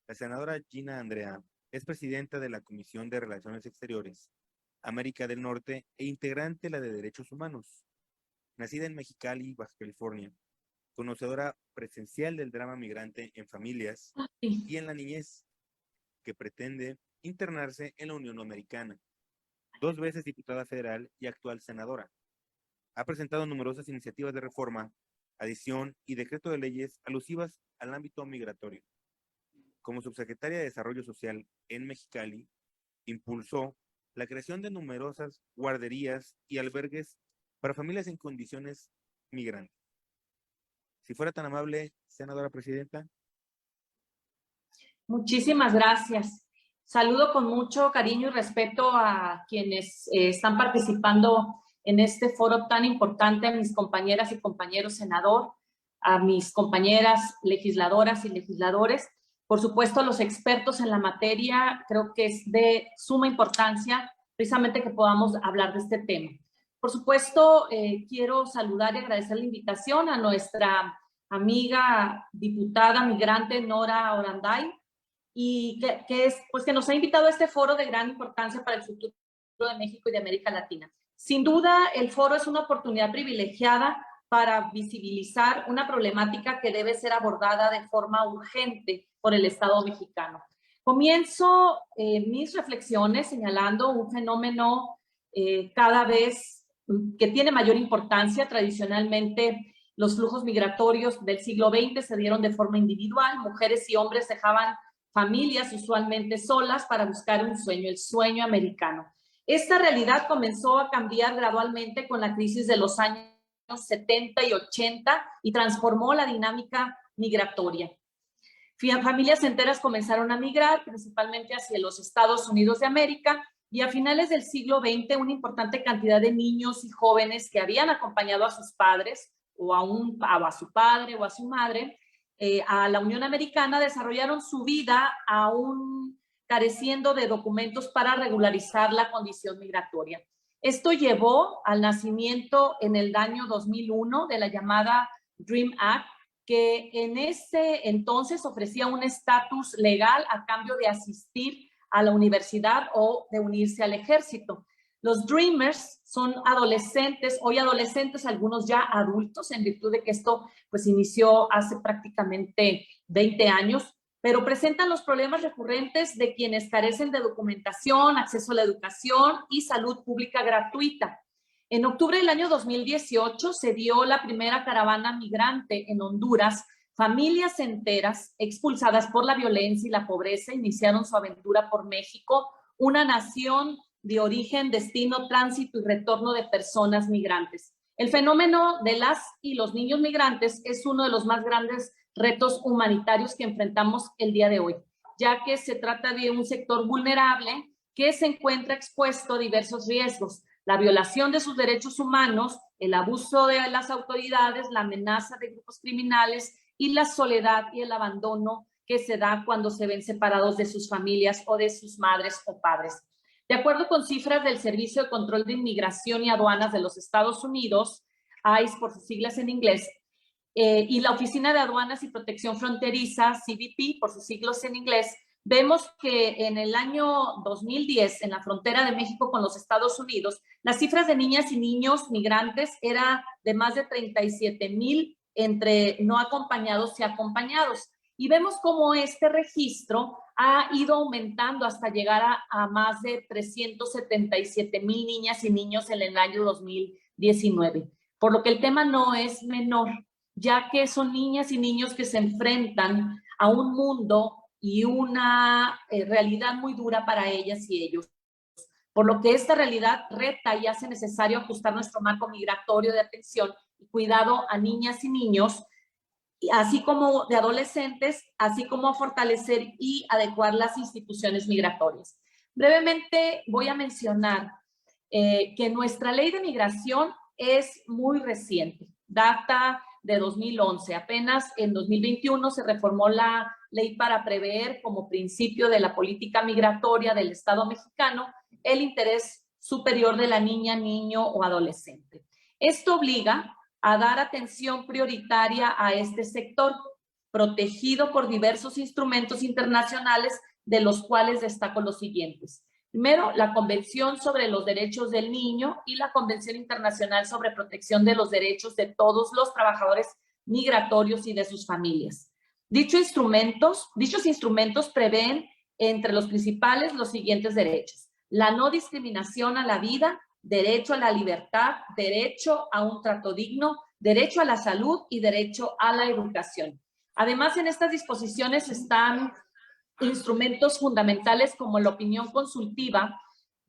La senadora Gina Andrea es presidenta de la Comisión de Relaciones Exteriores, América del Norte e integrante la de Derechos Humanos. Nacida en Mexicali, Baja California, conocedora presencial del drama migrante en familias y en la niñez, que pretende internarse en la Unión Americana. 2 veces diputada federal y actual senadora. Ha presentado numerosas iniciativas de reforma, adición y decreto de leyes alusivas al ámbito migratorio. Como subsecretaria de Desarrollo Social en Mexicali, impulsó la creación de numerosas guarderías y albergues para familias en condiciones migrantes. Si fuera tan amable, senadora presidenta. Muchísimas gracias. Saludo con mucho cariño y respeto a quienes están participando en este foro tan importante, a mis compañeras y compañeros senador, a mis compañeras legisladoras y legisladores, por supuesto a los expertos en la materia. Creo que es de suma importancia precisamente que podamos hablar de este tema. Por supuesto, quiero saludar y agradecer la invitación a nuestra amiga diputada migrante Nora Oranday, y que nos ha invitado a este foro de gran importancia para el futuro de México y de América Latina. Sin duda, el foro es una oportunidad privilegiada para visibilizar una problemática que debe ser abordada de forma urgente por el Estado mexicano. Comienzo mis reflexiones señalando un fenómeno cada vez que tiene mayor importancia. Tradicionalmente, los flujos migratorios del siglo XX se dieron de forma individual. Mujeres y hombres dejaban familias usualmente solas para buscar un sueño, el sueño americano. Esta realidad comenzó a cambiar gradualmente con la crisis de los años 70 y 80 y transformó la dinámica migratoria. Familias enteras comenzaron a migrar, principalmente hacia los Estados Unidos de América, y a finales del siglo XX una importante cantidad de niños y jóvenes que habían acompañado a sus padres o a su padre o a su madre a la Unión Americana desarrollaron su vida aún careciendo de documentos para regularizar la condición migratoria. Esto llevó al nacimiento en el año 2001 de la llamada Dream Act, que en ese entonces ofrecía un estatus legal a cambio de asistir a la universidad o de unirse al ejército. Los Dreamers son adolescentes, hoy adolescentes, algunos ya adultos, en virtud de que esto pues inició hace prácticamente 20 años, pero presentan los problemas recurrentes de quienes carecen de documentación, acceso a la educación y salud pública gratuita. En octubre del año 2018 se dio la primera caravana migrante en Honduras. Familias enteras expulsadas por la violencia y la pobreza iniciaron su aventura por México, una nación de origen, destino, tránsito y retorno de personas migrantes. El fenómeno de las y los niños migrantes es uno de los más grandes retos humanitarios que enfrentamos el día de hoy, ya que se trata de un sector vulnerable que se encuentra expuesto a diversos riesgos: la violación de sus derechos humanos, el abuso de las autoridades, la amenaza de grupos criminales y la soledad y el abandono que se da cuando se ven separados de sus familias o de sus madres o padres. De acuerdo con cifras del Servicio de Control de Inmigración y Aduanas de los Estados Unidos, ICE por sus siglas en inglés, y la Oficina de Aduanas y Protección Fronteriza, CBP por sus siglas en inglés, vemos que en el año 2010, en la frontera de México con los Estados Unidos, las cifras de niñas y niños migrantes era de más de 37,000 entre no acompañados y acompañados. Y vemos cómo este registro ha ido aumentando hasta llegar a más de 377,000 niñas y niños en el año 2019. Por lo que el tema no es menor, ya que son niñas y niños que se enfrentan a un mundo y una realidad muy dura para ellas y ellos. Por lo que esta realidad reta y hace necesario ajustar nuestro marco migratorio de atención y cuidado a niñas y niños, así como de adolescentes, así como a fortalecer y adecuar las instituciones migratorias. Brevemente voy a mencionar que nuestra ley de migración es muy reciente, data de 2011. Apenas en 2021 se reformó la ley para prever como principio de la política migratoria del Estado mexicano el interés superior de la niña, niño o adolescente. Esto obliga a dar atención prioritaria a este sector, protegido por diversos instrumentos internacionales, de los cuales destaco los siguientes. Primero, la Convención sobre los Derechos del Niño y la Convención Internacional sobre Protección de los Derechos de todos los trabajadores migratorios y de sus familias. Dichos instrumentos prevén entre los principales los siguientes derechos: la no discriminación a la vida, derecho a la libertad, derecho a un trato digno, derecho a la salud y derecho a la educación. Además, en estas disposiciones están instrumentos fundamentales como la opinión consultiva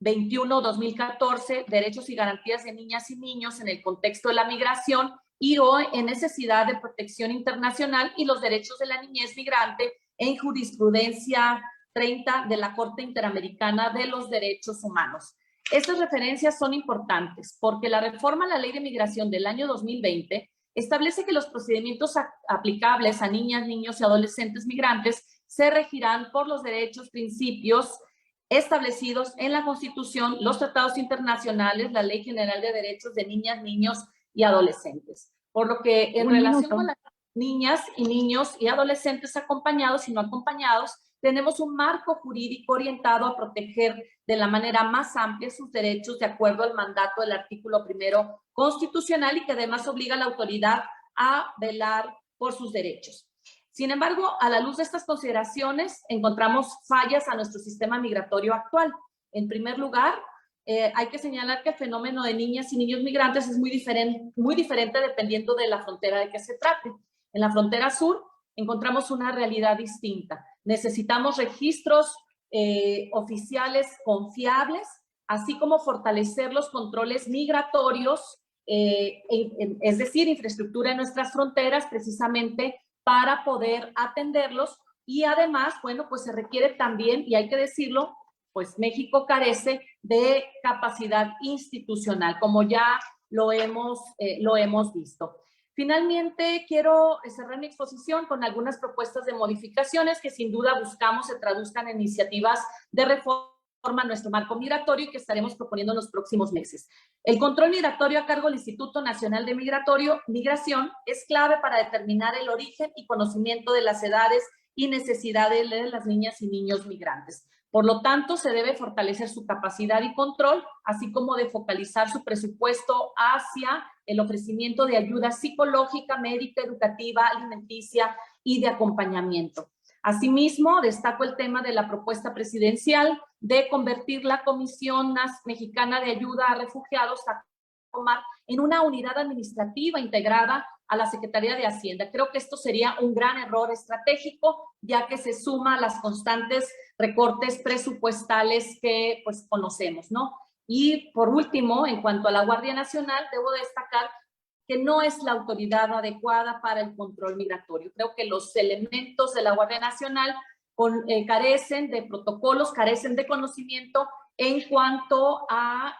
21-2014, derechos y garantías de niñas y niños en el contexto de la migración y o en necesidad de protección internacional, y los derechos de la niñez migrante en jurisprudencia 30 de la Corte Interamericana de los Derechos Humanos. Estas referencias son importantes porque la reforma a la Ley de Migración del año 2020 establece que los procedimientos aplicables a niñas, niños y adolescentes migrantes se regirán por los derechos, principios establecidos en la Constitución, los tratados internacionales, la Ley General de Derechos de Niñas, Niños y Adolescentes. Por lo que en relación con las niñas y niños y adolescentes acompañados y no acompañados, tenemos un marco jurídico orientado a proteger de la manera más amplia sus derechos de acuerdo al mandato del artículo 1 constitucional, y que además obliga a la autoridad a velar por sus derechos. Sin embargo, a la luz de estas consideraciones, encontramos fallas a nuestro sistema migratorio actual. En primer lugar, hay que señalar que el fenómeno de niñas y niños migrantes es muy diferente dependiendo de la frontera de que se trate. En la frontera sur encontramos una realidad distinta. Necesitamos registros oficiales confiables, así como fortalecer los controles migratorios, es decir, infraestructura en nuestras fronteras, precisamente para poder atenderlos. Y además, bueno, pues se requiere también, y hay que decirlo, pues México carece de capacidad institucional, como ya lo hemos visto. Finalmente, quiero cerrar mi exposición con algunas propuestas de modificaciones que sin duda buscamos se traduzcan en iniciativas de reforma a nuestro marco migratorio y que estaremos proponiendo en los próximos meses. El control migratorio a cargo del Instituto Nacional de Migración es clave para determinar el origen y conocimiento de las edades y necesidades de las niñas y niños migrantes. Por lo tanto, se debe fortalecer su capacidad y control, así como de focalizar su presupuesto hacia el ofrecimiento de ayuda psicológica, médica, educativa, alimenticia y de acompañamiento. Asimismo, destaco el tema de la propuesta presidencial de convertir la Comisión Mexicana de Ayuda a Refugiados en una unidad administrativa integrada a la Secretaría de Hacienda. Creo que esto sería un gran error estratégico, ya que se suma a las constantes recortes presupuestales que pues conocemos, ¿no? Y por último, en cuanto a la Guardia Nacional, debo destacar que no es la autoridad adecuada para el control migratorio. Creo que los elementos de la Guardia Nacional carecen de protocolos, carecen de conocimiento en cuanto a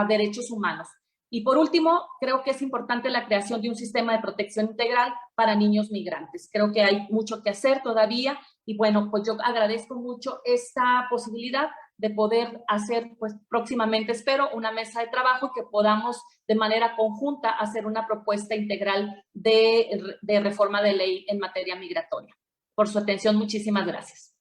derechos humanos. Y por último, creo que es importante la creación de un sistema de protección integral para niños migrantes. Creo que hay mucho que hacer todavía y bueno, pues yo agradezco mucho esta posibilidad de poder hacer, pues próximamente espero, una mesa de trabajo y que podamos de manera conjunta hacer una propuesta integral de reforma de ley en materia migratoria. Por su atención, muchísimas gracias.